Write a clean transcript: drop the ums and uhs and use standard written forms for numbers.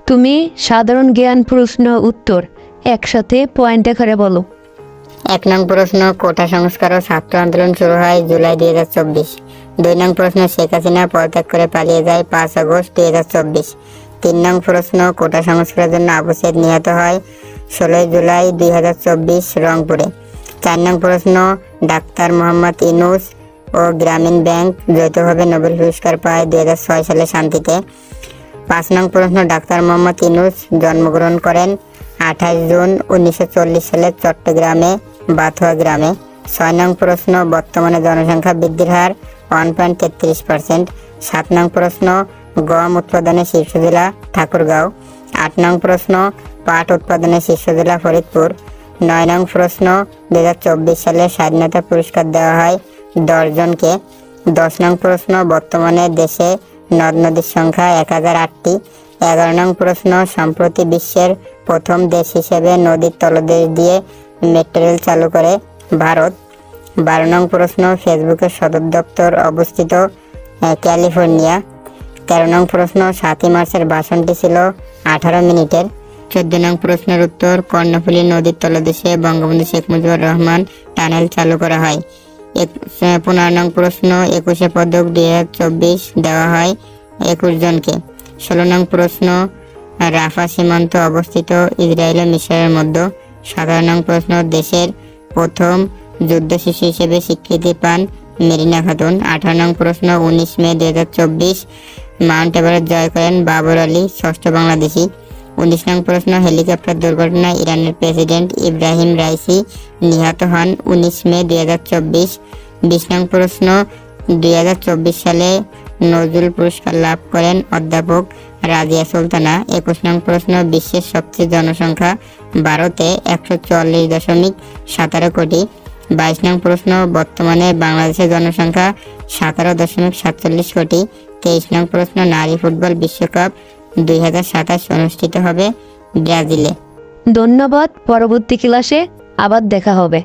তুমি সাধারণ জ্ঞান প্রশ্ন উত্তর একসাথে পয়েন্টে করে বলো। 1 নং প্রশ্ন, কোটা সংস্কার ও ছাত্র আন্দোলন শুরু হয় জুলাই 2024। 2 নং প্রশ্ন, শেখ হাসিনা পদত্যাগ করে পালিয়ে যায় 5 আগস্ট 2024। 3 নং প্রশ্ন, কোটা সংস্কারের জন্য আবু সাইদ নিহত হয় 16 জুলাই 2024 রংপুরে। 4 নং প্রশ্ন, ডাক্তার মোহাম্মদ ইউনূস ও গ্রামীণ ব্যাংক যৌথভাবে নোবেল পুরস্কার পায় 2006 সালে শান্তিতে। 5 নং প্রশ্ন, ডাক্তার মোহাম্মদ ইউনূস জন্মগ্রহণ করেন 28 জুন 1940 সালে চট্টগ্রামে বাথুয়া গ্রামে। 6 নং প্রশ্ন, বর্তমানে জনসংখ্যা বৃদ্ধির হার 1.33%। 7 নং প্রশ্ন, গম উৎপাদনের শীর্ষ জেলা ঠাকুরগাঁও। 8 নং প্রশ্ন, পাট উৎপাদনের শীর্ষ জেলা ফরিদপুর। 9 নং প্রশ্ন, 2024 সালে স্বাধীনতা পুরস্কার দেওয়া হয় 10 জনকে। 10 নং প্রশ্ন, বর্তমানে দেশে নদ নদীর সংখ্যা 1008টি। 11 নং প্রশ্ন, সম্প্রতি বিশ্বের প্রথম দেশ হিসেবে নদীর তলদেশ দিয়ে মেট্রো রেল চালু করে ভারত। 12 নং প্রশ্ন, ফেসবুকের সদর দপ্তর অবস্থিত ক্যালিফোর্নিয়া। 13 নং প্রশ্ন, 7ই মার্চের ভাষণটি ছিল 18 মিনিটের। 14 নং প্রশ্নের উত্তর, কর্ণফুলী নদীর তলদেশে বঙ্গবন্ধু শেখ মুজিবুর রহমান টানেল চালু করা হয়। 15 নং প্রশ্ন, 21শে পদক 2024 দেওয়া হয় 21 জনকে। 16 নং প্রশ্ন, রাফা সীমান্ত অবস্থিত ইসরায়েল ও মিশরের মধ্যে। 17 নং প্রশ্ন, দেশের প্রথম যুদ্ধ শিশু হিসেবে স্বীকৃতি পান মেরিনা খাতুন। 18 নং প্রশ্ন, 19 মে 2024 মাউন্ট এভারেস্ট জয় করেন বাবর আলী, ষষ্ঠ বাংলাদেশি। 19 নং প্রশ্ন, হেলিকপ্টার দুর্ঘটনায় ইরানের প্রেসিডেন্ট ইব্রাহিম রাইসি নিহত হন 19 মে 2024। 20 নং প্রশ্ন, 2024 সালে নজরুল পুরস্কার লাভ করেন অধ্যাপক রাজিয়া সুলতানা। 21 নং প্রশ্ন, বিশ্বের সবচেয়ে জনসংখ্যা ভারতে 140.17 কোটি। 22 নং প্রশ্ন, বর্তমানে বাংলাদেশের জনসংখ্যা 17.47 কোটি। 23 নং প্রশ্ন, নারী ফুটবল বিশ্বকাপ 2027 অনুষ্ঠিত হবে ব্রাজিলে। ধন্যবাদ। পরবর্তী ক্লাসে আবার দেখা হবে।